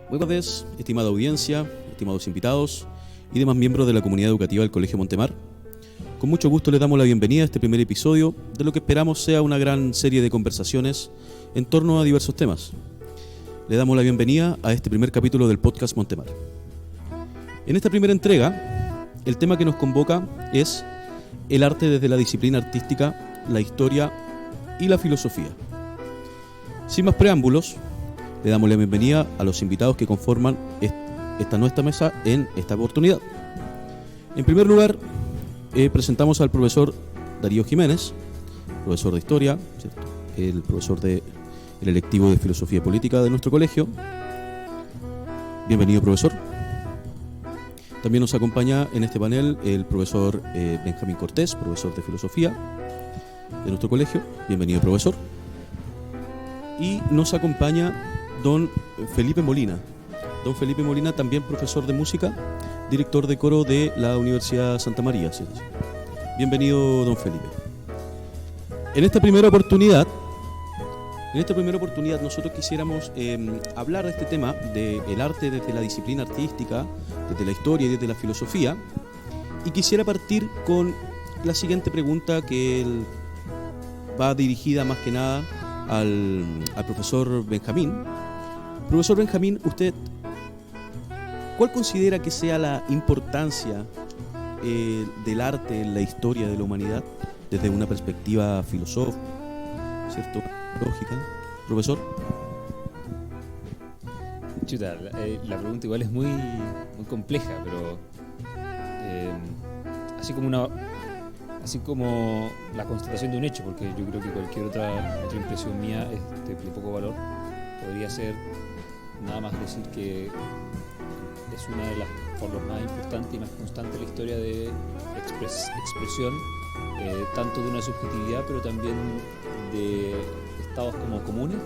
Buenas tardes, estimada audiencia, estimados invitados y demás miembros de la comunidad educativa del Colegio Montemar. Con mucho gusto les damos la bienvenida a este primer episodio de lo que esperamos sea una gran serie de conversaciones en torno a diversos temas. Le damos la bienvenida a este primer capítulo del podcast Montemar. En esta primera entrega, el tema que nos convoca es el arte desde la disciplina artística, la historia y la filosofía. Sin más preámbulos, le damos la bienvenida a los invitados que conforman esta nuestra mesa en esta oportunidad. En primer lugar, presentamos al profesor Darío Jiménez, profesor de Historia, ¿cierto? El profesor del electivo de Filosofía Política de nuestro colegio. Bienvenido, profesor. También nos acompaña en este panel el profesor Benjamín Cortés, profesor de Filosofía de nuestro colegio. Bienvenido, profesor. Y nos acompaña don Felipe Molina. Don Felipe Molina, también profesor de música, director de coro de la Universidad Santa María. ¿Sí? Bienvenido, don Felipe. En esta primera oportunidad nosotros quisiéramos hablar de este tema del arte desde la disciplina artística, desde la historia y desde la filosofía. Y quisiera partir con la siguiente pregunta que va dirigida más que nada al profesor Benjamín. Profesor Benjamín, ¿usted cuál considera que sea la importancia del arte en la historia de la humanidad desde una perspectiva filosófica, ¿cierto? Lógica? Profesor. Chuta, la pregunta igual es muy compleja, pero así como la constatación de un hecho, porque yo creo que cualquier otra impresión mía de poco valor podría ser nada más decir que es una de las formas más importantes y más constantes de la historia de expresión, tanto de una subjetividad, pero también de estados como comunes.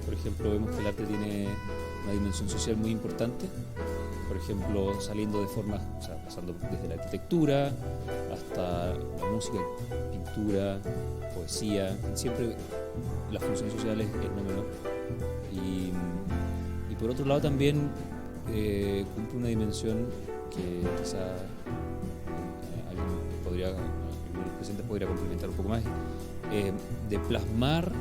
Por ejemplo, vemos que el arte tiene una dimensión social muy importante, por ejemplo, saliendo de formas, o sea, pasando desde la arquitectura hasta la música, pintura, poesía, siempre la función social es no menor. Y por otro lado también cumple una dimensión que quizá algunos presentes podría complementar un poco más, de plasmar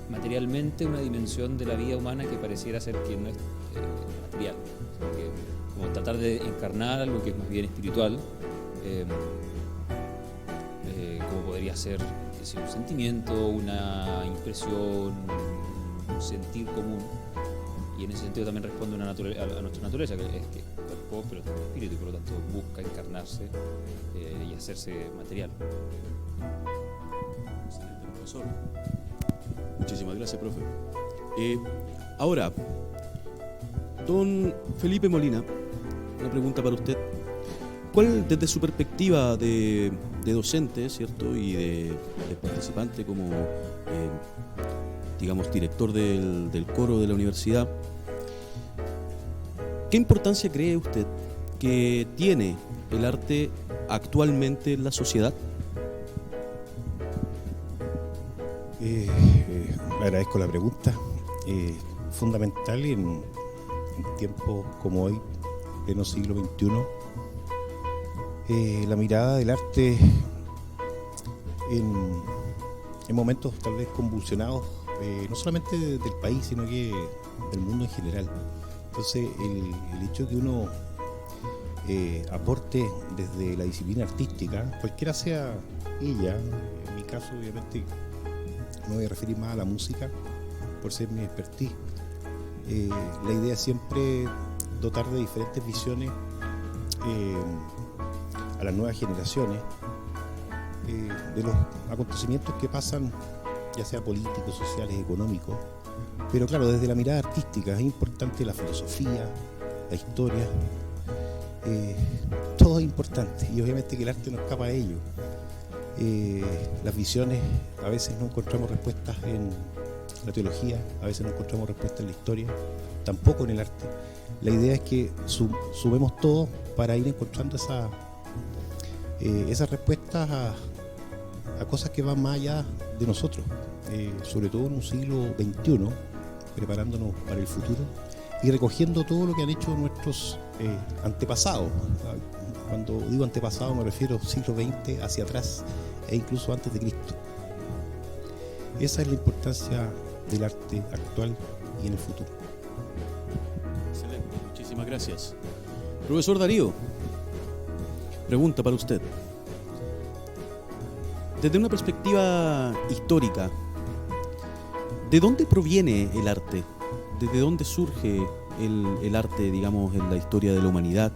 materialmente una dimensión de la vida humana que pareciera ser que no es material, sino que como tratar de encarnar algo que es más bien espiritual, como podría ser un sentimiento, una impresión, un sentir común. Y en ese sentido también responde a nuestra naturaleza, que es que cuerpo, pero también espíritu, y por lo tanto busca encarnarse y hacerse material. Excelente, profesor. Muchísimas gracias, profe. Ahora, don Felipe Molina, una pregunta para usted. ¿Cuál, desde su perspectiva de docente, ¿cierto? Y de participante como, digamos, director del coro de la universidad, qué importancia cree usted que tiene el arte actualmente en la sociedad? Agradezco la pregunta. Fundamental en tiempos como hoy, pleno siglo XXI, la mirada del arte en momentos tal vez convulsionados, no solamente del país, sino que del mundo en general. Entonces, el hecho de que uno aporte desde la disciplina artística, cualquiera sea ella, en mi caso obviamente me voy a referir más a la música por ser mi expertise. La idea es siempre dotar de diferentes visiones a las nuevas generaciones de los acontecimientos que pasan, ya sea políticos, sociales, económicos, pero claro, desde la mirada artística es importante la filosofía, la historia, todo es importante y obviamente que el arte no escapa a ello. Las visiones, a veces no encontramos respuestas en la teología, a veces no encontramos respuestas en la historia, tampoco en el arte. La idea es que sumemos todo para ir encontrando esas respuestas a cosas que van más allá de nosotros, sobre todo en un siglo XXI, preparándonos para el futuro. y recogiendo todo lo que han hecho nuestros antepasados. Cuando digo antepasados me refiero siglo XX hacia atrás e incluso antes de Cristo. Esa es la importancia del arte actual y en el futuro. Excelente, muchísimas gracias. Profesor Darío, pregunta para usted. Desde una perspectiva histórica, ¿de dónde proviene el arte? ¿Desde dónde surge el arte, digamos, en la historia de la humanidad?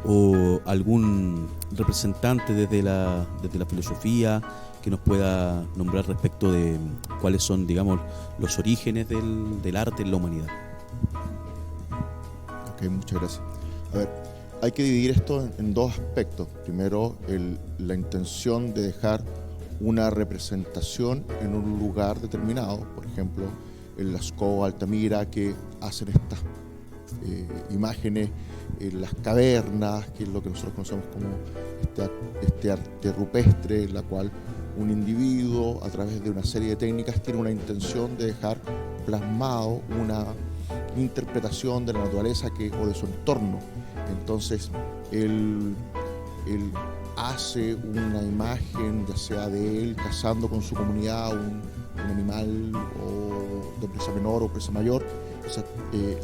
¿O algún representante desde la filosofía que nos pueda nombrar respecto de cuáles son, digamos, los orígenes del arte en la humanidad? Ok, muchas gracias. A ver, hay que dividir esto en dos aspectos. Primero, la intención de dejar una representación en un lugar determinado, por ejemplo, en Lascaux, Altamira, que hacen estas imágenes en las cavernas, que es lo que nosotros conocemos como este arte rupestre, en la cual un individuo, a través de una serie de técnicas, tiene una intención de dejar plasmado una interpretación de la naturaleza o de su entorno. Entonces, él hace una imagen, ya sea de él cazando con su comunidad un animal o de presa menor o presa mayor. O sea,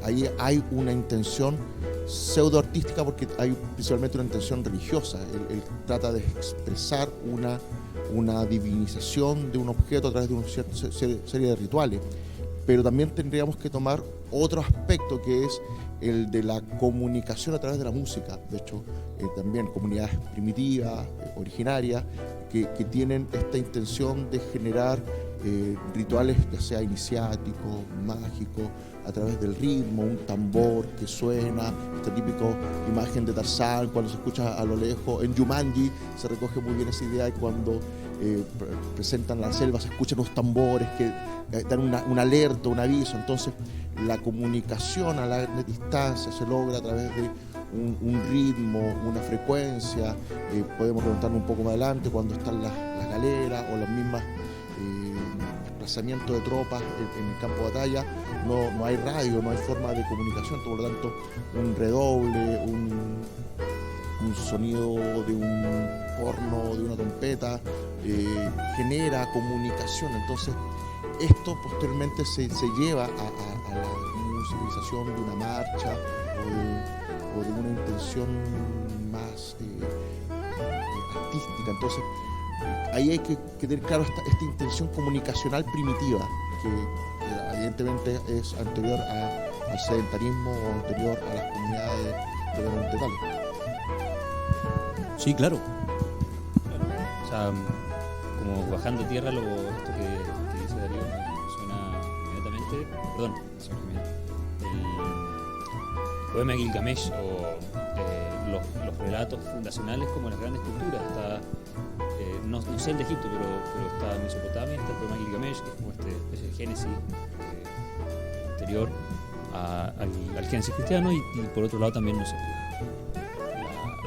ahí hay una intención pseudoartística porque hay principalmente una intención religiosa. Él trata de expresar una divinización de un objeto a través de una cierta serie de rituales. Pero también tendríamos que tomar otro aspecto que es el de la comunicación a través de la música. De hecho, también comunidades primitivas, originarias, que tienen esta intención de generar rituales, ya sea iniciáticos, mágicos, a través del ritmo, un tambor que suena, esta típica imagen de Tarzán cuando se escucha a lo lejos. En Jumanji se recoge muy bien esa idea, y cuando presentan la selva se escuchan los tambores que dan una alerta, un aviso. Entonces la comunicación a larga distancia se logra a través de un ritmo, una frecuencia. Podemos preguntarnos un poco más adelante cuando están las galeras o las mismas desplazamientos de tropas en el campo de batalla. No hay radio, no hay forma de comunicación, por lo tanto un redoble, un sonido de un corno, de una trompeta, genera comunicación. Entonces esto posteriormente se lleva a la musicalización de una marcha o de una intención más artística. Entonces ahí hay que tener claro esta intención comunicacional primitiva que evidentemente es anterior al sedentarismo o anterior a las comunidades predominantales. Sí, claro. O sea, como bajando tierra, esto que dice Darío me suena inmediatamente. Perdón, señor Jiménez. El poema de Gilgamesh o los relatos fundacionales como las grandes culturas. No sé el de Egipto, pero está en Mesopotamia, está el poema de Gilgamesh, que es como especie de génesis anterior al génesis cristiano, y por otro lado también, no sé,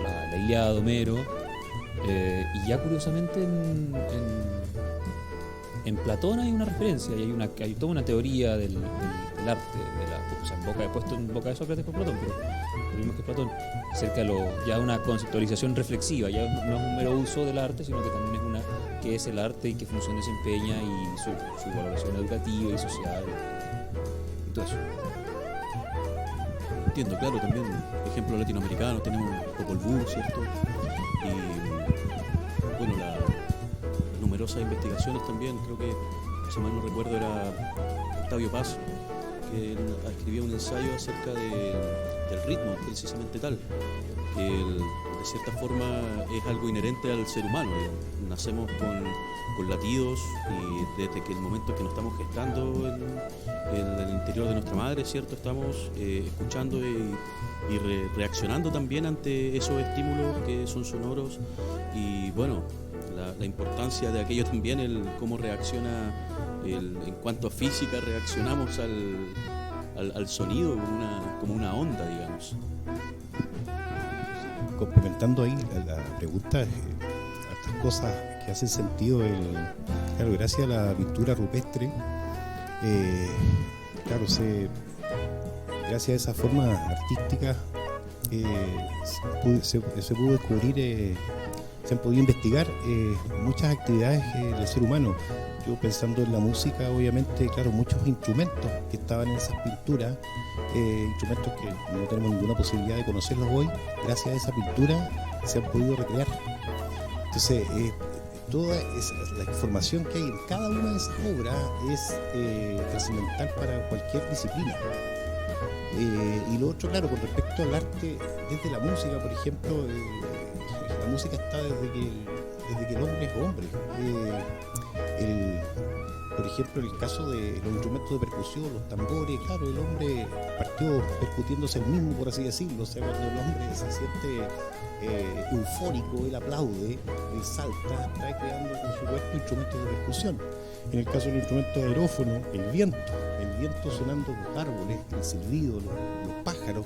la Ilíada de Homero, y ya curiosamente en Platón hay una referencia, y hay toda una teoría del arte, o sea, puesto en boca de Sócrates por Platón, pero lo mismo que Platón, acerca de ya una conceptualización reflexiva. Ya no es un mero uso del arte, sino que también es qué es el arte y qué función desempeña, y su valoración educativa y social y todo eso. Entiendo, claro, también ejemplos latinoamericanos, tenemos Popol Vuh, ¿cierto? Y bueno, las numerosas investigaciones también, creo que, si mal no recuerdo, era Octavio Paz, que escribía un ensayo acerca del ritmo, precisamente tal, que de cierta forma es algo inherente al ser humano. Nacemos con latidos, y desde que el momento en que nos estamos gestando en el interior de nuestra madre, ¿cierto? Estamos escuchando y reaccionando también ante esos estímulos que son sonoros, y bueno, la importancia de aquello también, el cómo reacciona, en cuanto a física reaccionamos al sonido como una onda, digamos. Complementando ahí la pregunta, estas cosas que hacen sentido, claro, gracias a la pintura rupestre, claro, gracias a esa forma artística se pudo descubrir, se han podido investigar muchas actividades del ser humano. Yo pensando en la música, obviamente, claro, muchos instrumentos que estaban en esas pinturas, instrumentos que no tenemos ninguna posibilidad de conocerlos hoy, gracias a esa pintura se han podido recrear. Entonces, toda la información que hay en cada una de esas obras es trascendental para cualquier disciplina. Y lo otro, claro, con respecto al arte, desde la música, por ejemplo, la música está desde que el hombre es hombre. Por ejemplo, en el caso de los instrumentos de percusión, los tambores, claro, el hombre partió percutiéndose el mismo, por así decirlo. O sea, cuando el hombre se siente eufórico, él aplaude, él salta, está creando con su cuerpo instrumentos de percusión. En el caso del instrumento de aerófono, el viento sonando los árboles, el silbido, los pájaros,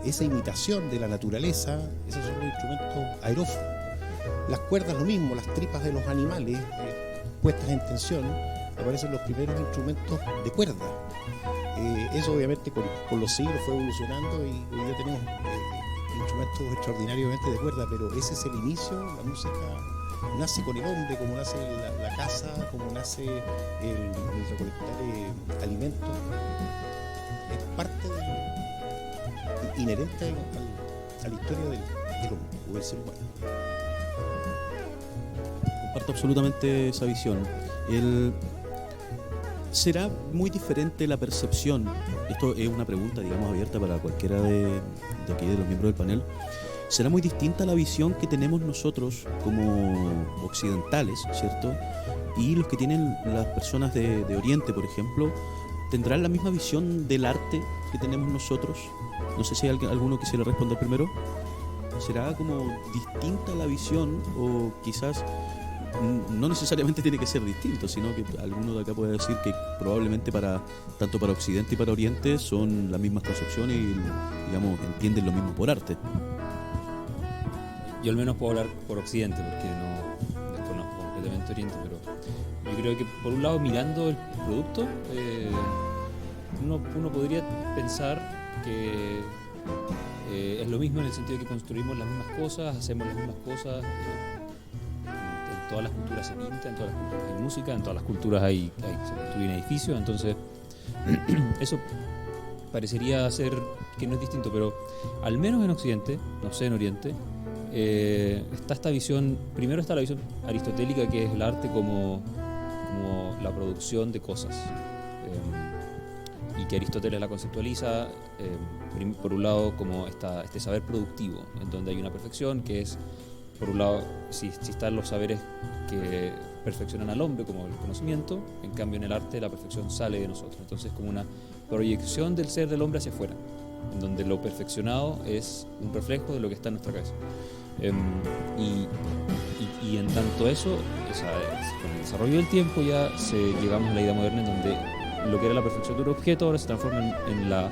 esa imitación de la naturaleza, esos son los instrumentos aerófonos. Las cuerdas lo mismo, las tripas de los animales puestas en tensión, aparecen los primeros instrumentos de cuerda. Eso obviamente con los siglos fue evolucionando y hoy día tenemos instrumentos extraordinariamente de cuerda, pero ese es el inicio. La música nace con el hombre, como nace la caza, como nace el recolectar alimentos. Es parte inherente a la historia del hombre o del ser humano. Comparto absolutamente esa visión. ¿Será muy diferente la percepción? Esto es una pregunta, digamos, abierta para cualquiera de aquí, de los miembros del panel. ¿Será muy distinta la visión que tenemos nosotros como occidentales, ¿cierto? Y los que tienen las personas de Oriente, por ejemplo, ¿tendrán la misma visión del arte que tenemos nosotros? No sé si alguno quisiera responder primero. ¿Será como distinta la visión o quizás no necesariamente tiene que ser distinto, sino que alguno de acá puede decir que probablemente tanto para Occidente y para Oriente son las mismas concepciones y, digamos, entienden lo mismo por arte? Yo al menos puedo hablar por Occidente porque no desconozco completamente Oriente, pero yo creo que por un lado, mirando el producto, uno podría pensar que es lo mismo en el sentido de que construimos las mismas cosas, hacemos las mismas cosas. En todas las culturas se pinta, en todas las culturas hay música, en todas las culturas se construyen edificios, entonces eso parecería ser que no es distinto, pero al menos en Occidente, no sé en Oriente, está esta visión. Primero está la visión aristotélica, que es el arte como la producción de cosas, y que Aristóteles la conceptualiza por un lado como este saber productivo, en donde hay una perfección que es, por un lado, si están los saberes que perfeccionan al hombre, como el conocimiento, en cambio en el arte la perfección sale de nosotros. Entonces, como una proyección del ser del hombre hacia afuera, en donde lo perfeccionado es un reflejo de lo que está en nuestra cabeza. Y en tanto eso, con el desarrollo del tiempo ya llegamos a la idea moderna en donde lo que era la perfección de un objeto ahora se transforma en la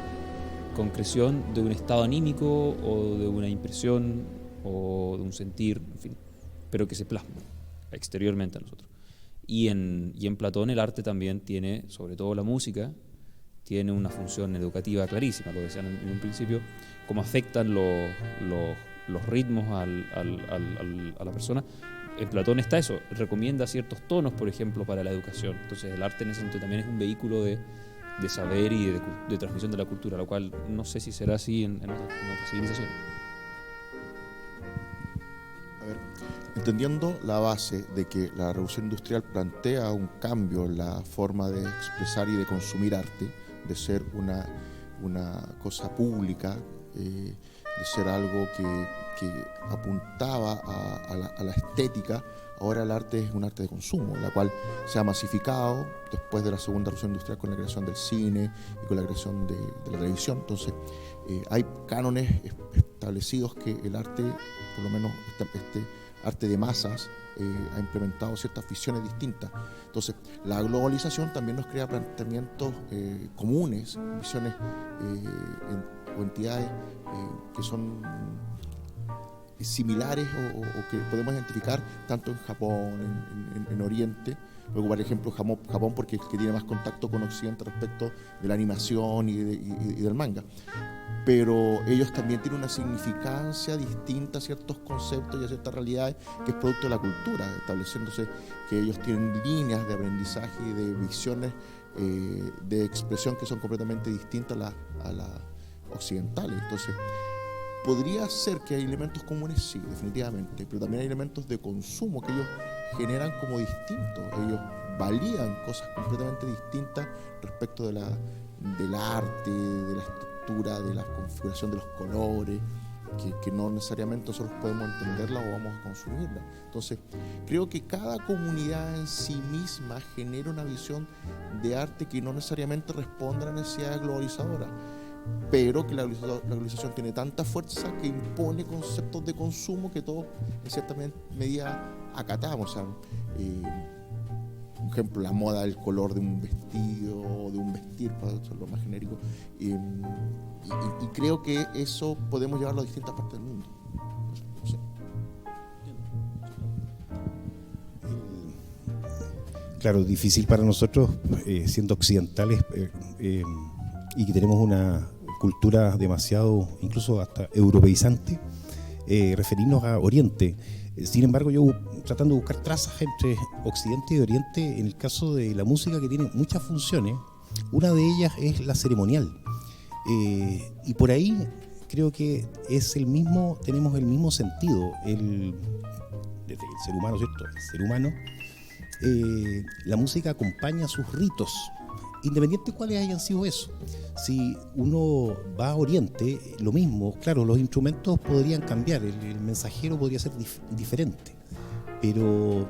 concreción de un estado anímico o de una impresión o de un sentir, en fin, pero que se plasma exteriormente a nosotros. Y en Platón el arte también tiene, sobre todo la música, tiene una función educativa clarísima, lo decían en un principio, cómo afectan los ritmos a la persona. En Platón está eso, recomienda ciertos tonos, por ejemplo, para la educación. Entonces el arte en ese sentido también es un vehículo de saber y de transmisión de la cultura, lo cual no sé si será así en otras civilizaciones. Entendiendo la base de que la revolución industrial plantea un cambio en la forma de expresar y de consumir arte, de ser una cosa pública, de ser algo que apuntaba a la estética, ahora el arte es un arte de consumo, la cual se ha masificado después de la segunda revolución industrial con la creación del cine y con la creación de la televisión. Entonces hay cánones establecidos que el arte, por lo menos este arte de masas, ha implementado ciertas visiones distintas. Entonces, la globalización también nos crea planteamientos comunes, visiones o entidades que son similares o que podemos identificar tanto en Japón, en Oriente, Voy a ocupar el ejemplo Japón porque es el que tiene más contacto con Occidente respecto de la animación y del manga. Pero ellos también tienen una significancia distinta a ciertos conceptos y a ciertas realidades que es producto de la cultura, estableciéndose que ellos tienen líneas de aprendizaje y de visiones de expresión que son completamente distintas a las occidentales. Entonces, podría ser que hay elementos comunes, sí, definitivamente, pero también hay elementos de consumo que ellos generan como distintos. Ellos validan cosas completamente distintas respecto del arte, de la estructura, de la configuración de los colores, que no necesariamente nosotros podemos entenderla o vamos a consumirla. Entonces, creo que cada comunidad en sí misma genera una visión de arte que no necesariamente responde a la necesidad globalizadora, pero que la globalización tiene tanta fuerza que impone conceptos de consumo que todos en cierta medida acatamos. O sea, por ejemplo, la moda del color de un vestido o de un vestir, para hacerlo más genérico, y creo que eso podemos llevarlo a distintas partes del mundo. No sé. Claro, difícil para nosotros, siendo occidentales y que tenemos una cultura demasiado, incluso hasta europeizante, referirnos a Oriente. Sin embargo, yo tratando de buscar trazas entre Occidente y Oriente, en el caso de la música, que tiene muchas funciones, una de ellas es la ceremonial. Y por ahí creo que tenemos el mismo sentido, desde el ser humano, ¿cierto? El ser humano, la música acompaña sus ritos, independiente de cuáles hayan sido eso. Si uno va a Oriente, lo mismo, claro, los instrumentos podrían cambiar, el mensajero podría ser diferente, pero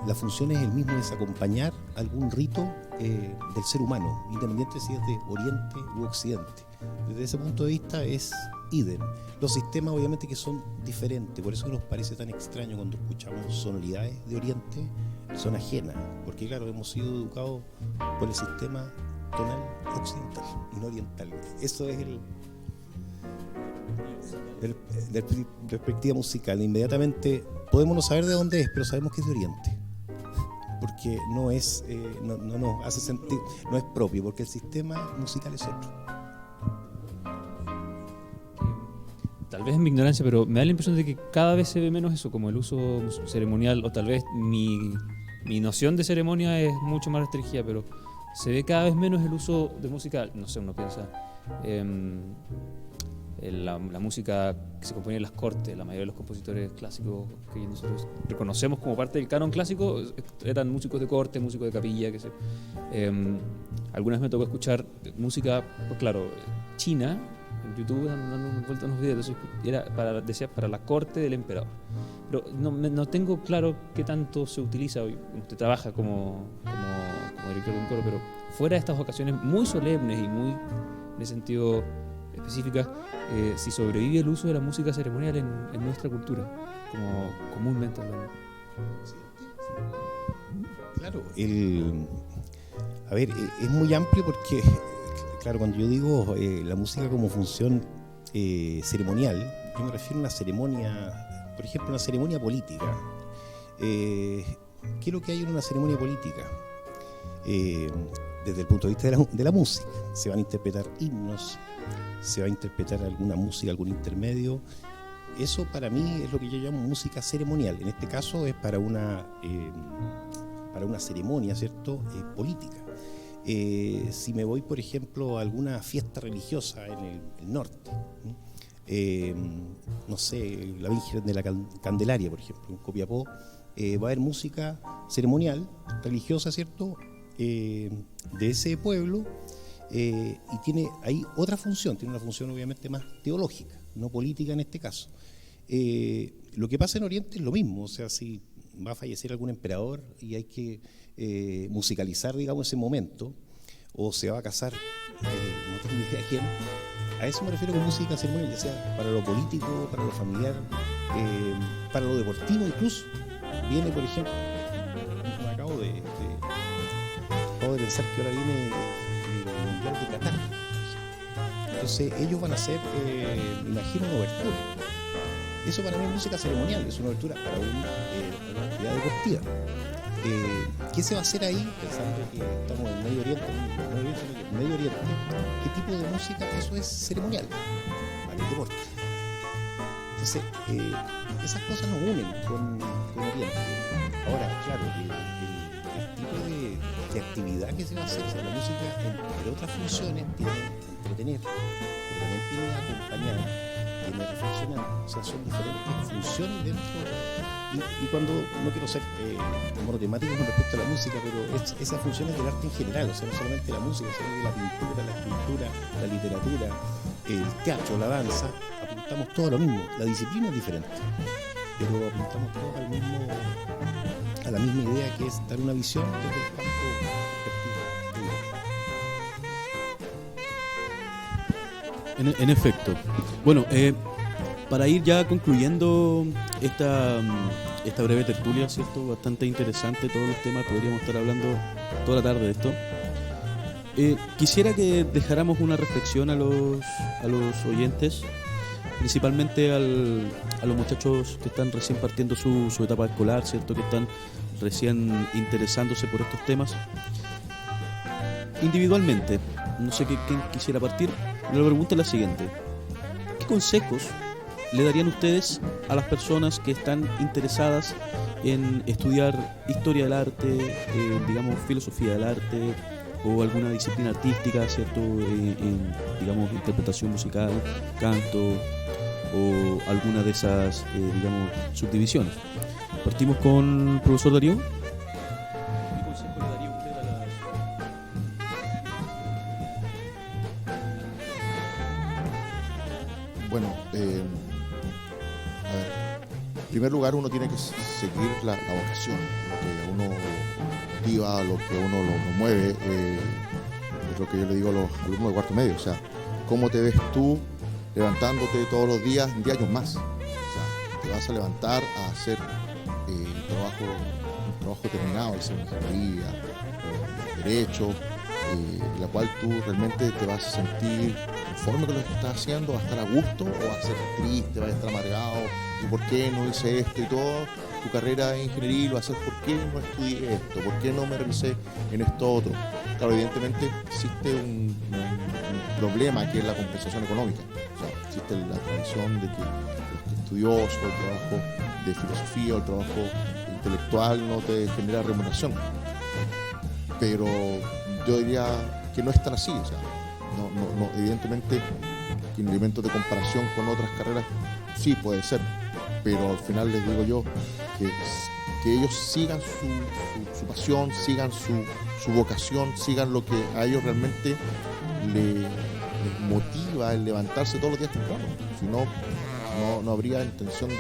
la función es el mismo, es acompañar algún rito del ser humano, independiente si es de Oriente u Occidente. Desde ese punto de vista es idem. Los sistemas obviamente que son diferentes, por eso nos parece tan extraño cuando escuchamos sonoridades de Oriente, son ajenas, porque claro, hemos sido educados por el sistema tonal occidental y no oriental. Eso es la perspectiva musical. Inmediatamente podemos no saber de dónde es, pero sabemos que es de Oriente, porque no nos hace sentir, no es propio, porque el sistema musical es otro. Tal vez es mi ignorancia, pero me da la impresión de que cada vez se ve menos eso, como el uso ceremonial, o tal vez mi noción de ceremonia es mucho más restringida, pero se ve cada vez menos el uso de música, no sé, uno piensa la música que se compone en las cortes. La mayoría de los compositores clásicos que nosotros reconocemos como parte del canon clásico eran músicos de corte, músicos de capilla, que sé. Alguna vez me tocó escuchar música, pues claro, china, en YouTube dando vueltas unos videos, decía para la corte del emperador. Pero no tengo claro qué tanto se utiliza hoy. Usted trabaja como director de un coro, pero fuera de estas ocasiones muy solemnes y muy, en ese sentido, específicas, si sobrevive el uso de la música ceremonial en nuestra cultura, como comúnmente hablando. Claro, es muy amplio porque, claro, cuando yo digo la música como función ceremonial, yo me refiero a una ceremonia, por ejemplo, una ceremonia política. ¿Qué es lo que hay en una ceremonia política? Desde el punto de vista de la música, se van a interpretar himnos, se va a interpretar alguna música, algún intermedio. Eso para mí es lo que yo llamo música ceremonial. En este caso es para una ceremonia, ¿cierto? Política. Si me voy, por ejemplo, a alguna fiesta religiosa en el norte, no sé, la Virgen de la Candelaria, por ejemplo, en Copiapó, va a haber música ceremonial, religiosa, ¿cierto?, de ese pueblo, y tiene ahí otra función, tiene una función obviamente más teológica, no política en este caso. Lo que pasa en Oriente es lo mismo, o sea, si va a fallecer algún emperador y hay que musicalizar, digamos, ese momento, o se va a casar, no tengo idea quién, a eso me refiero con música ceremonial, ya sea para lo político, para lo familiar, para lo deportivo incluso. Viene, por ejemplo, acabo de pensar que ahora viene el Mundial de Qatar. Entonces ellos van a hacer, me imagino, una obertura. Eso para mí es música ceremonial, es una obertura para una actividad deportiva. ¿Qué se va a hacer ahí? Pensando que estamos en Medio Oriente, ¿qué tipo de música? Eso es ceremonial, ¿vale? Deporte. Entonces, esas cosas nos unen con Oriente. Ahora, claro, el tipo de actividad que se va a hacer, o sea, la música, entre otras funciones, tiene que entretener, pero también tiene que acompañar, tiene que reflexionar. O sea, son diferentes funciones dentro. Y cuando, no quiero ser monotemático con respecto a la música, pero esas funciones del arte en general, o sea, no solamente la música, sino que la pintura, la escultura, la literatura, el teatro, la danza, apuntamos todo a lo mismo. La disciplina es diferente, pero apuntamos todos a la misma idea, que es dar una visión desde el campo perspectivo. En efecto. Bueno, para ir ya concluyendo esta breve tertulia, ¿cierto? Bastante interesante todos los temas, podríamos estar hablando toda la tarde de esto. Quisiera que dejáramos una reflexión a los oyentes, principalmente a los muchachos que están recién partiendo su etapa escolar, ¿cierto? Que están recién interesándose por estos temas. Individualmente, no sé quién quisiera partir, pero la pregunta es la siguiente: ¿qué consejos le darían ustedes a las personas que están interesadas en estudiar historia del arte, digamos filosofía del arte o alguna disciplina artística, ¿cierto? Digamos interpretación musical, canto o alguna de esas, digamos, subdivisiones? Partimos con el profesor Darío. ¿Qué consejo le daría usted a las... Bueno, a ver, en primer lugar uno tiene que seguir la vocación, lo que uno motiva, lo que uno lo mueve, es lo que yo le digo a los alumnos de cuarto medio, o sea, cómo te ves tú levantándote todos los días en 10 años más. O sea, te vas a levantar a hacer un trabajo terminado, es ingeniería, derecho, en la cual tú realmente te vas a sentir conforme con lo que estás haciendo, vas a estar a gusto o vas a ser triste, vas a estar amargado, y por qué no hice esto y todo. Tu carrera de ingeniería lo vas a hacer, ¿por qué no estudié esto? ¿Por qué no me realicé en esto otro? Claro, evidentemente existe un problema que es la compensación económica. O sea, existe la tradición de que el estudioso, el trabajo de filosofía o el trabajo intelectual no te genera remuneración. Pero yo diría que no es tan así. O sea, no, evidentemente, en elementos de comparación con otras carreras sí puede ser, pero al final les digo yo que ellos sigan su pasión, sigan su vocación, sigan lo que a ellos realmente les motiva el levantarse todos los días temprano. Si no habría intención de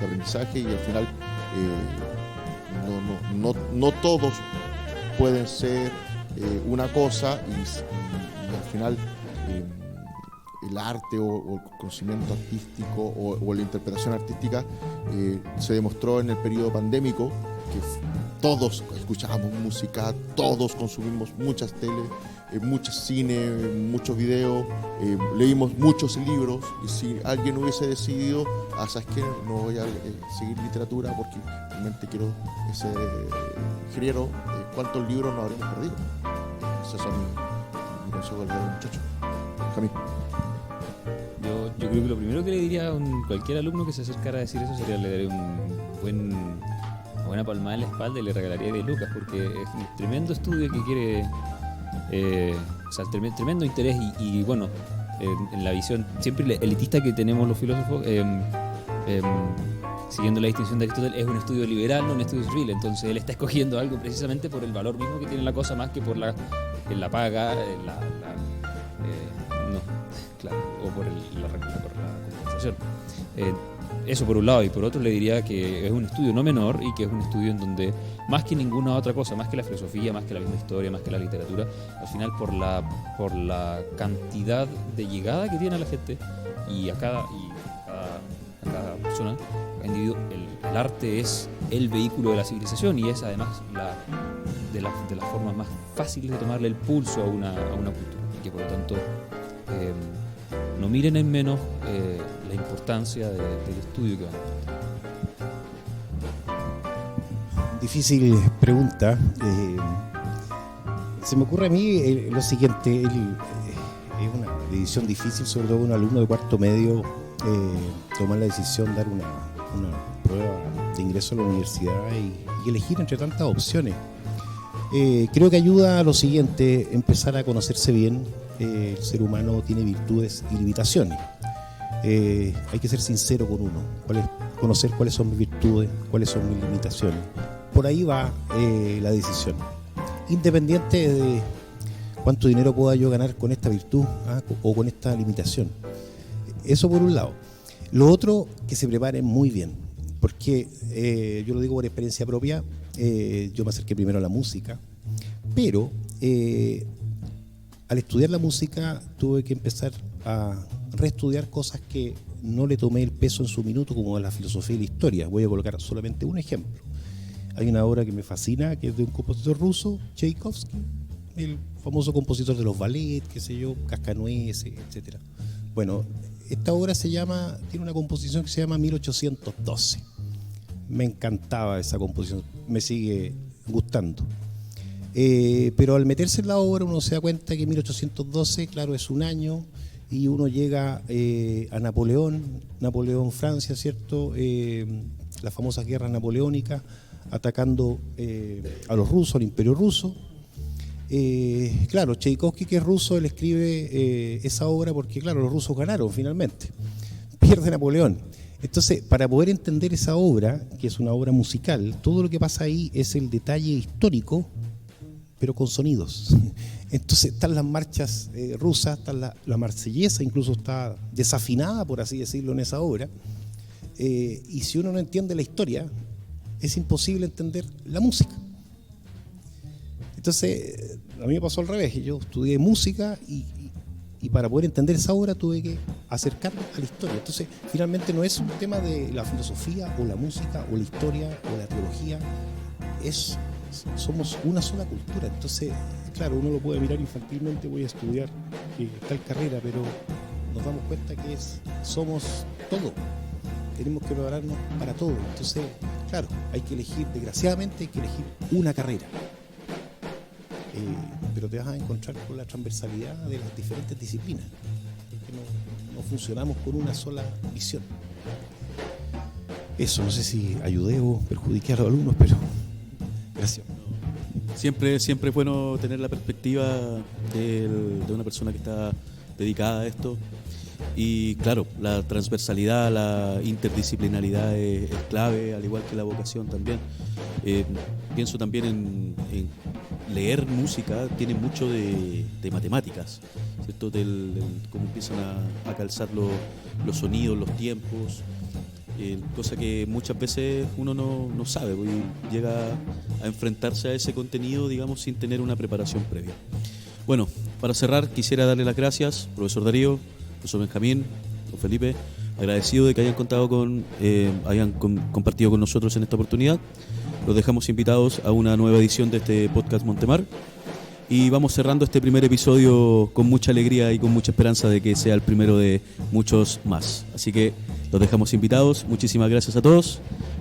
aprendizaje, y al final no todos pueden ser una cosa, y al final el arte o el conocimiento artístico o la interpretación artística se demostró en el periodo pandémico que todos escuchábamos música, todos consumimos muchas tele, muchos cine, muchos videos, leímos muchos libros, y si alguien hubiese decidido, ¿sabes qué? No voy a seguir literatura porque realmente quiero ser ingeniero, ¿cuántos libros nos habríamos perdido? Ese es mi consejo del muchacho. Jamín. Yo creo que lo primero que le diría a cualquier alumno que se acercara a decir eso sería le daría una buena palmada en la espalda y le regalaría 10 lucas, porque es un tremendo estudio que quiere, o sea, tremendo interés y bueno, en la visión siempre elitista que tenemos los filósofos, siguiendo la distinción de Aristóteles, es un estudio liberal, no un estudio civil. Entonces él está escogiendo algo precisamente por el valor mismo que tiene la cosa, más que por la paga, no, claro, o por la compensación. Eso por un lado, y por otro le diría que es un estudio no menor, y que es un estudio en donde más que ninguna otra cosa, más que la filosofía, más que la misma historia, más que la literatura, al final por la cantidad de llegada que tiene a la gente y a cada persona, cada individuo, el arte es el vehículo de la civilización, y es además de las formas más fáciles de tomarle el pulso a una cultura, y que por lo tanto no miren en menos la importancia del estudio que van a tener. Difícil pregunta. Se me ocurre a mí lo siguiente. Es una decisión difícil, sobre todo un alumno de cuarto medio, tomar la decisión de dar una prueba de ingreso a la universidad y elegir entre tantas opciones. Creo que ayuda a lo siguiente: empezar a conocerse bien. El ser humano tiene virtudes y limitaciones. Hay que ser sincero con uno, conocer cuáles son mis virtudes, cuáles son mis limitaciones. Por ahí va la decisión. Independiente de cuánto dinero pueda yo ganar con esta virtud o con esta limitación. Eso por un lado. Lo otro, que se preparen muy bien, porque yo lo digo por experiencia propia. Yo me acerqué primero a la música, pero al estudiar la música tuve que empezar a reestudiar cosas que no le tomé el peso en su minuto, como la filosofía y la historia. Voy a colocar solamente un ejemplo. Hay una obra que me fascina, que es de un compositor ruso, Tchaikovsky, el famoso compositor de los ballets, qué sé yo, Cascanueces, etc. Bueno, esta obra tiene una composición que se llama 1812. Me encantaba esa composición, me sigue gustando. Pero al meterse en la obra uno se da cuenta que 1812, claro, es un año, y uno llega a Napoleón, Francia, ¿cierto? Las famosas guerras napoleónicas, atacando a los rusos, al imperio ruso. Claro, Tchaikovsky, que es ruso, él escribe esa obra porque, claro, los rusos ganaron finalmente. Pierde Napoleón. Entonces, para poder entender esa obra, que es una obra musical, todo lo que pasa ahí es el detalle histórico, pero con sonidos. Entonces están las marchas rusas, está la marsellesa, incluso está desafinada, por así decirlo, en esa obra. Y si uno no entiende la historia, es imposible entender la música. Entonces, a mí me pasó al revés. Yo estudié música y para poder entender esa obra tuve que acercarme a la historia. Entonces, finalmente no es un tema de la filosofía o la música o la historia o la teología. Somos una sola cultura. Entonces, claro, uno lo puede mirar infantilmente, voy a estudiar tal carrera, pero nos damos cuenta que somos todo. Tenemos que prepararnos para todo. Entonces, claro, desgraciadamente hay que elegir una carrera. Pero te vas a encontrar con la transversalidad de las diferentes disciplinas, porque no funcionamos con una sola visión. Eso, no sé si ayudé o perjudiqué a los alumnos, pero gracias. Siempre es bueno tener la perspectiva de una persona que está dedicada a esto. Y claro, la transversalidad, la interdisciplinaridad es clave, al igual que la vocación también. Pienso también en leer música, tiene mucho de matemáticas, ¿cierto? Cómo empiezan a calzar los sonidos, los tiempos, cosa que muchas veces uno no sabe, y llega a enfrentarse a ese contenido, digamos, sin tener una preparación previa. Bueno, para cerrar, quisiera darle las gracias, profesor Darío, profesor Benjamín, don Felipe, agradecido de que hayan compartido con nosotros en esta oportunidad. Los dejamos invitados a una nueva edición de este podcast Montemar y vamos cerrando este primer episodio con mucha alegría y con mucha esperanza de que sea el primero de muchos más. Así que los dejamos invitados. Muchísimas gracias a todos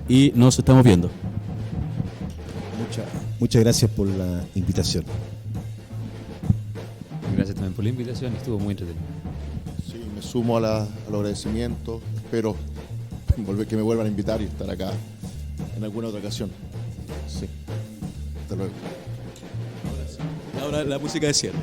y nos estamos viendo. Muchas gracias por la invitación. Gracias también por la invitación, estuvo muy entretenido. Sí, me sumo al agradecimiento. Espero que me vuelvan a invitar y estar acá en alguna otra ocasión. Sí. Hasta luego. Ahora la música de cierre.